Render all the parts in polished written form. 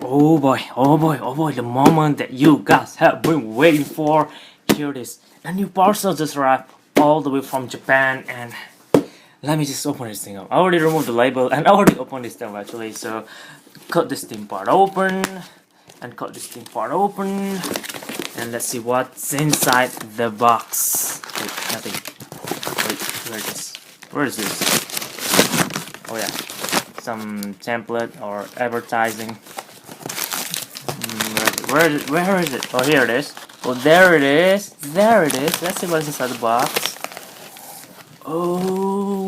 Oh boy, oh boy, oh boy, the moment that you guys have been waiting for. Here it is. A new parcel just arrived all the way from Japan, and let me just open this thing up. I already removed the label and I already opened this thing actually, so cut this thing part open and cut this thing part open and let's see what's inside the box. Wait, nothing. Wait, where is this? Oh yeah, some template or advertising. Where is it? Oh, here it is. Oh, there it is. There it is. Let's see what's inside the box. Oh.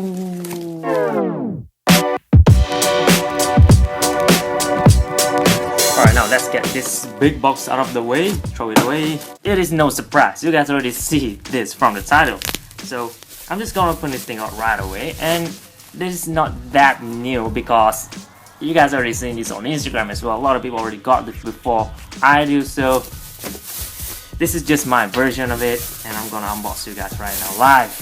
Alright, now let's get this big box out of the way. Throw it away. It is no surprise. You guys already see this from the title. So, I'm just gonna open this thing out right away. And this is not that new because you guys already seen this on Instagram as well. A lot of people already got this before I do, so this is just my version of it, and I'm gonna unbox you guys right now live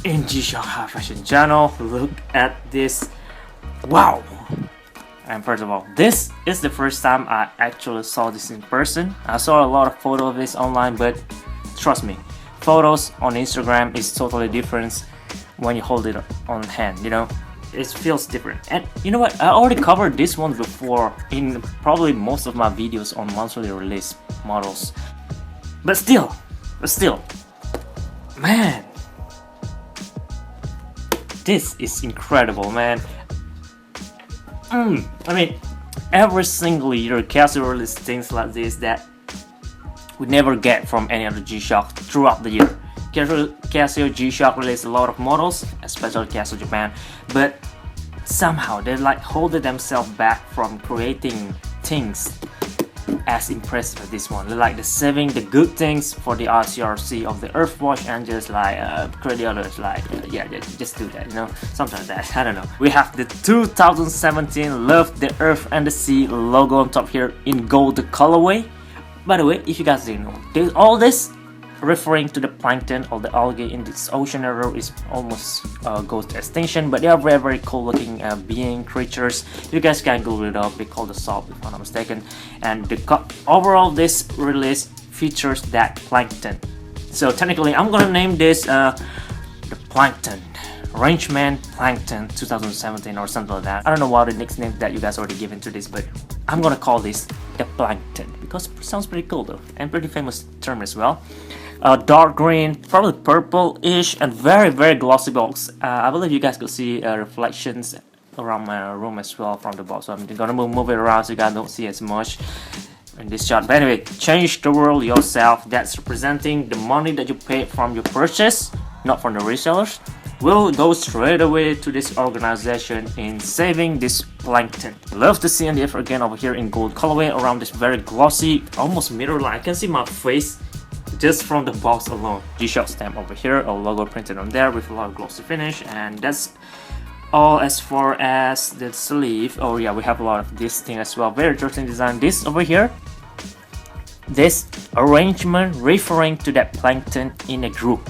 in G-Shock High Fashion channel. Look at this. Wow! And first of all, this is the first time I actually saw this in person. I saw a lot of photos of this online, but trust me, photos on Instagram is totally different when you hold it on hand, you know? It feels different. And you know what, I already covered this one before in probably most of my videos on monthly release models, but still, man, this is incredible, man. I mean, every single year Casio release things like this that we never get from any other G-Shock throughout the year. Casio G-Shock released a lot of models, especially Casio Japan, but somehow they like holding themselves back from creating things as impressive as this one. They're like they're saving the good things for the RCRC of the Earthwatch and just like create the others like yeah, just do that, you know, something like that. I don't know. We have the 2017 Love the Earth and the Sea logo on top here in gold colorway. By the way, if you guys didn't know, all this referring to the plankton or the algae in this ocean area is almost goes to extinction, but they are very cool looking being creatures. You guys can Google it up. They call the salt if I'm not mistaken, and the overall this release features that plankton. So technically I'm gonna name this the Plankton Rangeman Plankton 2017 or something like that. I don't know what the next name that you guys already given to this, but I'm gonna call this the Plankton because it sounds pretty cool though, and pretty famous term as well. Dark green, probably purple-ish, and very glossy box. I believe you guys could see reflections around my room as well from the box, so I'm gonna move it around so you guys don't see as much in this shot. But anyway, change the world yourself. That's representing the money that you paid from your purchase, not from the resellers, will go straight away to this organization in saving this plankton. Love to see the effort again over here in gold colorway around this very glossy, almost mirror-like. I can see my face just from the box alone. G-Shock stamp over here, a logo printed on there with a lot of glossy finish, and that's all as far as the sleeve. Oh yeah, we have a lot of this thing as well. Very interesting design. This over here, this arrangement referring to that plankton in a group.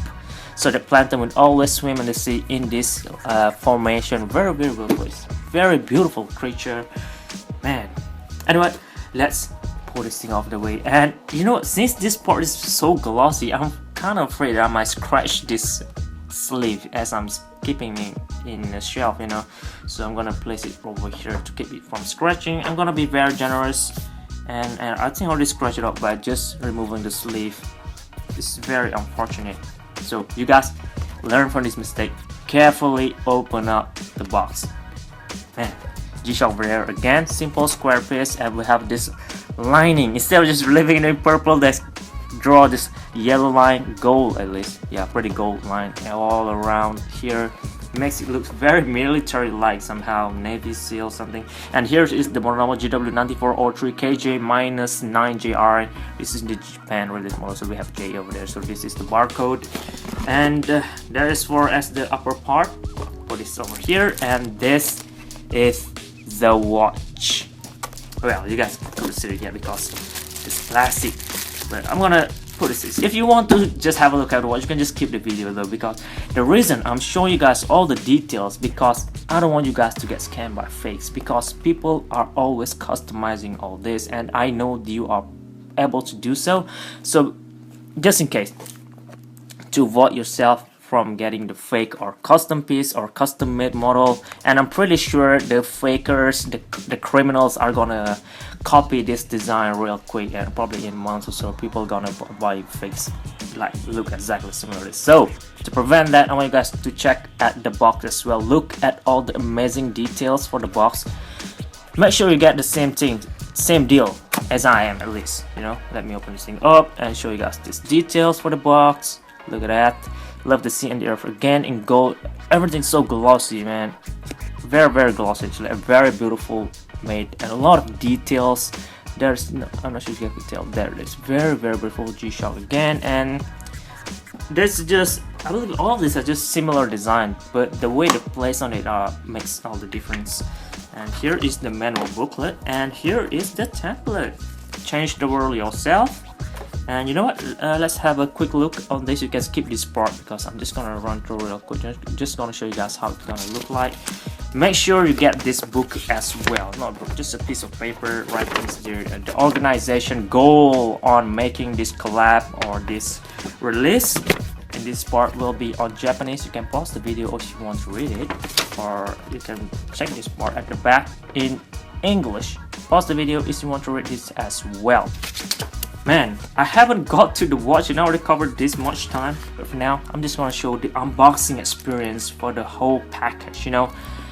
So the plankton will always swim in the sea in this formation. Very beautiful place. Very beautiful creature, man. Anyway, let's pull this thing off the way. And you know, since this part is so glossy, I'm kind of afraid I might scratch this sleeve as I'm keeping it in the shelf, you know. So I'm gonna place it over here to keep it from scratching. I'm gonna be very generous, and I think I'll just scratch it up by just removing the sleeve. It's very unfortunate. So you guys learn from this mistake. Carefully open up the box. Man, G-Shock over there again, simple square piece, and we have this lining. Instead of just leaving it in purple, let's draw this yellow line, gold at least. Yeah, pretty gold line all around here. Makes it look very military-like somehow, Navy SEAL something. And here is the normal GW-9403KJ-9JR. This is the Japan release model, so we have J over there. So this is the barcode, and that is for as the upper part. Put this over here, and this is the watch. Well, you guys can't see it yet because it's plastic, but I'm gonna put it this. If you want to just have a look at the watch, you can just skip the video though, because the reason I'm showing you guys all the details, because I don't want you guys to get scammed by fakes, because people are always customizing all this, and I know you are able to do so. So just in case, to avoid yourself from getting the fake or custom piece or custom made model, and I'm pretty sure the fakers, the criminals are gonna copy this design real quick, and probably in months or so people gonna buy fakes like look exactly similar to this. So to prevent that, I want you guys to check at the box as well. Look at all the amazing details for the box. Make sure you get the same thing, same deal as I am, at least, you know. Let me open this thing up and show you guys these details for the box. Look at that. Love the sea and the earth again in gold. Everything's so glossy, man. Very glossy, actually. Very beautiful made, and a lot of details. There's no, I'm not sure if you can tell. There it is. Very beautiful G-Shock again, and there's just, I believe all of these are just similar design, but the way the place on it makes all the difference. And here is the manual booklet, and here is the template. Change the world yourself. And you know what, let's have a quick look on this. You can skip this part because I'm just gonna run through real quick. Just gonna show you guys how it's gonna look like. Make sure you get this book as well. Not book, just a piece of paper. Right here, the organization goal on making this collab or this release. And this part will be on Japanese. You can pause the video if you want to read it, or you can check this part at the back in English. Pause the video if you want to read this as well. Man, I haven't got to the watch and I already covered this much time, but for now I'm just gonna show the unboxing experience for the whole package, you know.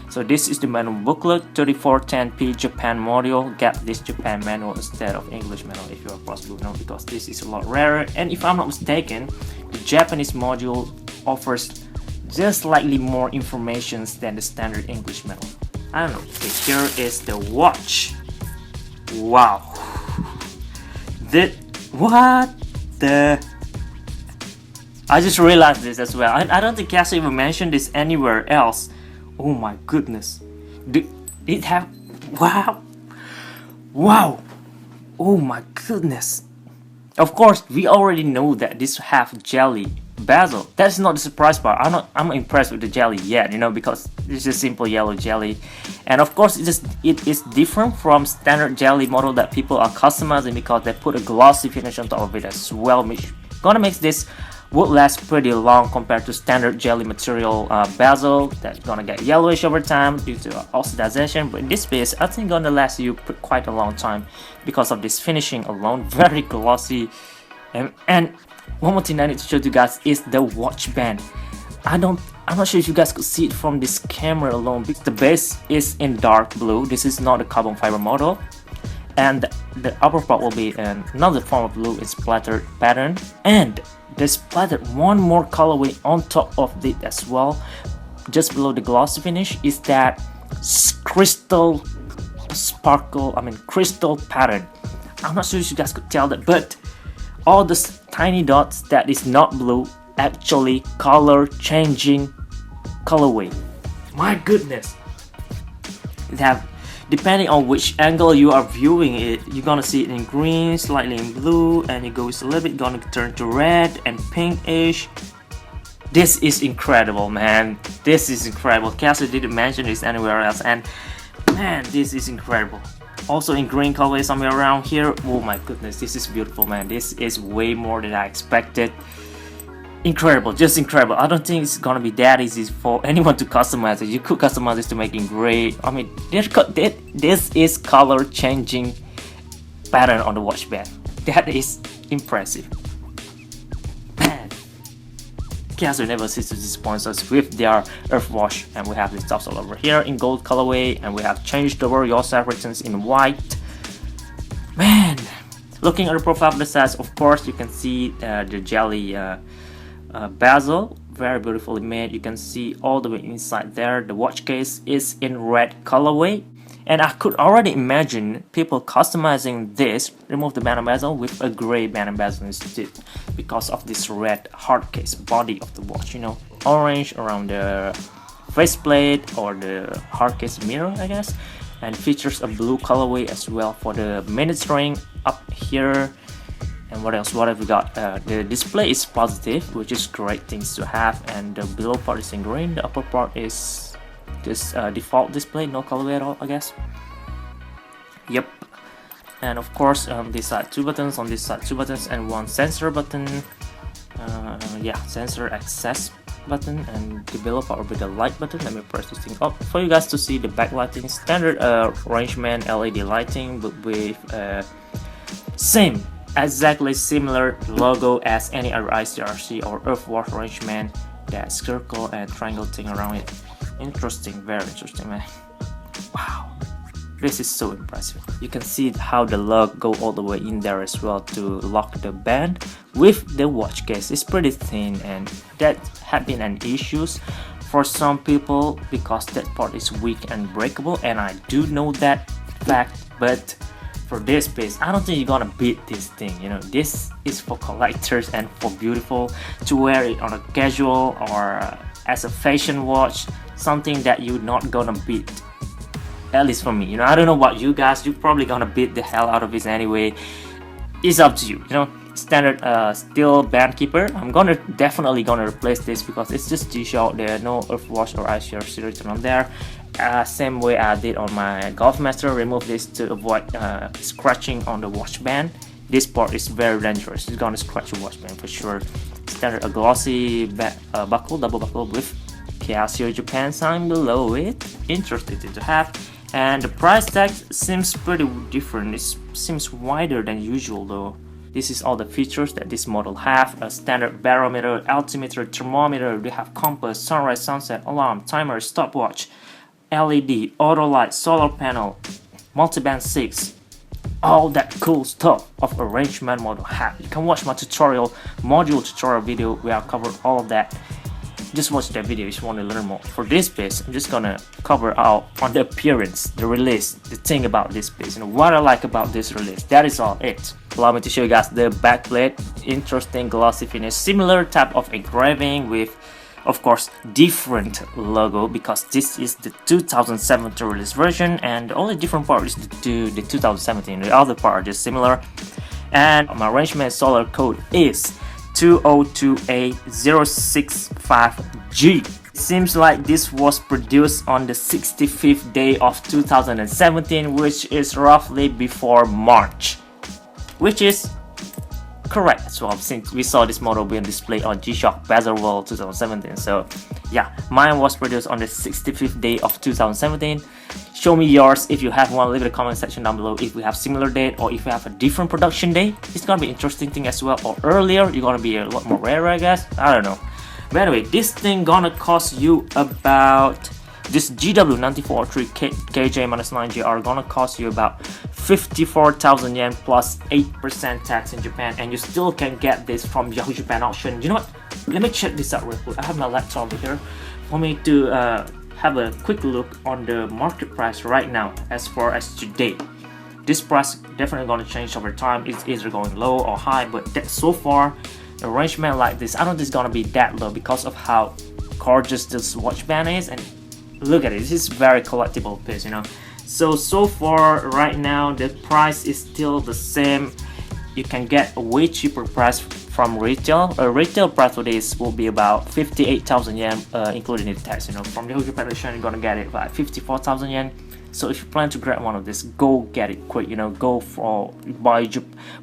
So this is the manual booklet, 3410p Japan module. Get this Japan manual instead of English manual if you are possible, you know, because this is a lot rarer. And if I'm not mistaken, the Japanese module offers just slightly more information than the standard English manual. I don't know. Okay, here is the watch. Wow. What the? I just realized this as well. I don't think Cassie even mentioned this anywhere else. Oh my goodness. Did it have? Wow. Oh my goodness. Of course, we already know that this have jelly bezel. That's not the surprise part. I'm not impressed with the jelly yet, you know, because it's just simple yellow jelly. And of course, it is different from standard jelly model that people are customizing, because they put a glossy finish on top of it as well, which gonna make this would last pretty long compared to standard jelly material bezel that's gonna get yellowish over time due to oxidization. But in this case, I think gonna last you quite a long time because of this finishing alone. Very glossy. And one more thing I need to show you guys is the watch band. I'm not sure if you guys could see it from this camera alone, because the base is in dark blue. This is not a carbon fiber model, and the upper part will be another form of blue. It's splattered pattern, and they splattered one more colorway on top of it as well. Just below the glossy finish is that crystal pattern. I'm not sure if you guys could tell that, but all the tiny dots that is not blue actually color changing colorway. My goodness. It have, depending on which angle you are viewing it, you're gonna see it in green, slightly in blue, and it goes a little bit gonna turn to red and pinkish. This is incredible, man. This is incredible. Cassie didn't mention this anywhere else, and man, this is incredible. Also in green color somewhere around here. Oh my goodness, this is beautiful, man. This is way more than I expected. Incredible, just incredible. I don't think it's gonna be that easy for anyone to customize it. You could customize this to make it gray. I mean, this is color changing pattern on the watch band. That is impressive. Man, Casio never ceases to disappoint us with their Earthwatch, and we have the stuff all over here in gold colorway, and we have changed over your separations in white. Man, looking at the profile of the size, of course, you can see the jelly bezel, very beautifully made. You can see all the way inside there. The watch case is in red colorway, and I could already imagine people customizing this, remove the band and bezel with a gray band and bezel instead, because of this red hard case body of the watch, you know, orange around the faceplate or the hard case mirror, I guess, and features a blue colorway as well for the minutes ring up here. And what else? What have we got? The display is positive, which is great things to have, and the below part is in green. The upper part is this default display, no colorway at all, I guess. Yep. And of course, on this side 2 buttons, on this side 2 buttons, and 1 sensor button. Yeah, sensor access button, and the below part will be the light button. Let me press this thing up for you guys to see the backlighting. Standard Rangeman LED lighting, but with same, exactly similar logo as any other ICRC or Earthwatch Rangeman. That circle and triangle thing around it. Interesting, very interesting, man. Wow, this is so impressive. You can see how the lug go all the way in there as well to lock the band with the watch case. It's pretty thin, and that had been an issues for some people because that part is weak and breakable, and I do know that fact. But for this piece, I don't think you're gonna beat this thing. You know, this is for collectors and for beautiful to wear it on a casual or as a fashion watch, something that you're not gonna beat. At least for me, you know, I don't know about you guys, you're probably gonna beat the hell out of this anyway. It's up to you, you know. Standard steel band keeper. I'm definitely gonna replace this because it's just G-Shock. There are no Earthwatch or ICRC written on there. Same way I did on my Golf Master. Remove this to avoid scratching on the watch band. This part is very dangerous. It's gonna scratch your watch band for sure. Standard a glossy buckle, double buckle with Casio Japan sign below it. Interesting to have. And the price tag seems pretty different. It seems wider than usual though. This is all the features that this model have. A standard barometer, altimeter, thermometer. They have compass, sunrise, sunset, alarm, timer, stopwatch, LED, auto light, solar panel, multiband 6. All that cool stuff of a Rangeman model have. You can watch my tutorial, module tutorial video where I covered all of that. Just watch that video if you want to learn more. For this piece, I'm just gonna cover out on the appearance, the release, the thing about this piece, you know, what I like about this release. That is all it. Allow me to show you guys the backplate. Interesting glossy finish, similar type of engraving with, of course, different logo because this is the 2017 release version, and the only different part is the 2017. The other part are just similar. And my Rangeman solar code is 202A065G. Seems like this was produced on the 65th day of 2017, which is roughly before March, which is correct. So since we saw this model being displayed on G-Shock Baselworld 2017, so yeah, mine was produced on the 65th day of 2017. Show me yours if you have one. Leave it in the comment section down below if we have similar date or if we have a different production date. It's gonna be interesting thing as well, or earlier you're gonna be a lot more rare, I guess. I don't know. But anyway, this thing gonna cost you about, this GW-9403KJ-9JR gonna cost you about 54,000 yen plus 8% tax in Japan, and you still can get this from Yahoo Japan auction. You know what? Let me check this out real quick. I have my laptop over here for me to have a quick look on the market price right now as far as today. This price definitely gonna change over time. It's either going low or high, but so far a Rangeman like this, I don't think it's gonna be that low because of how gorgeous this watch band is. And look at it, this is very collectible piece, you know. So far right now the price is still the same. You can get a way cheaper price from retail. A retail price for this will be about 58,000 yen, including the tax. You know, from the Yahoo Japan edition, you're gonna get it by 54,000 yen. So if you plan to grab one of this, go get it quick. You know, go for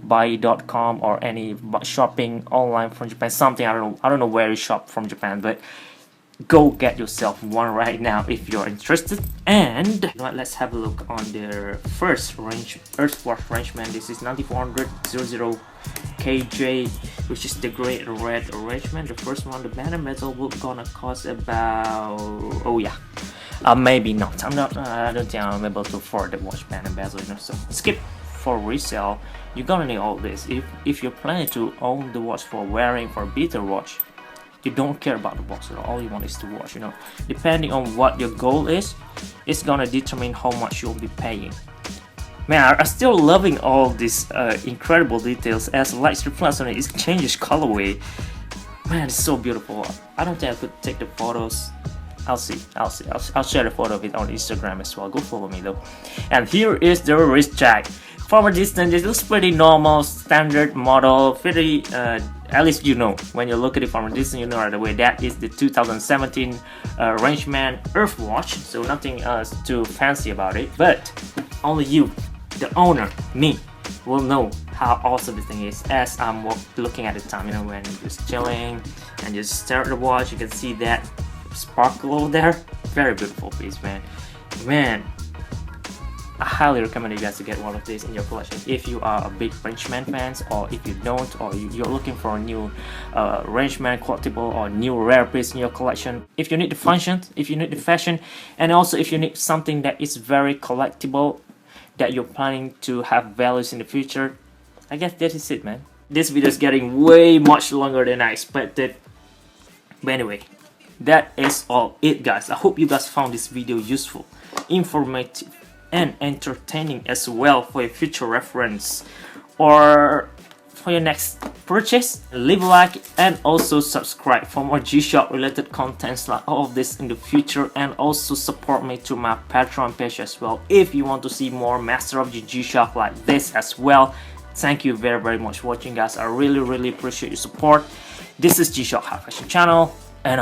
buy.com or any shopping online from Japan. Something I don't know where you shop from Japan, but go get yourself one right now if you're interested. And you know what, let's have a look on their first Earthwatch Rangeman. This is 9400KJ, which is the great red Rangeman. The first one, the band and metal, will gonna cost about, oh yeah, maybe not. I don't think I'm able to afford the watch band and bezel, you know. So skip for resale. You're gonna need all this if you're planning to own the watch for wearing for a beater watch. You don't care about the box at all. You want is to watch, you know. Depending on what your goal is, it's gonna determine how much you'll be paying. Man, I'm still loving all these incredible details. As lights reflects on it, it changes colorway. Man, it's so beautiful. I don't think I could take the photos. I'll share the photo of it on Instagram as well. Go follow me though. And here is the wrist jack. From a distance, it looks pretty normal, standard model, pretty, at least you know, when you look at it from a distance, you know right away that is the 2017 Rangeman Earthwatch, so nothing too fancy about it, but only you, the owner, me, will know how awesome this thing is as I'm looking at the time, you know, when you're just chilling and just stare at the watch, you can see that sparkle over there. Very beautiful piece, man. I highly recommend you guys to get one of these in your collection if you are a big Rangeman fans, or if you don't, or you're looking for a new Rangeman collectible or new rare piece in your collection. If you need the function, if you need the fashion, and also if you need something that is very collectible that you're planning to have values in the future, I guess that is it, man. This video is getting way much longer than I expected, but anyway, that is all it, guys. I hope you guys found this video useful, informative, and entertaining as well for your future reference or for your next purchase. Leave a like and also subscribe for more G-Shock related contents like all of this in the future, and also support me to my Patreon page as well if you want to see more Master of G-Shock like this as well. Thank you very much for watching, guys. I really appreciate your support. This is G-Shock High Fashion Channel, and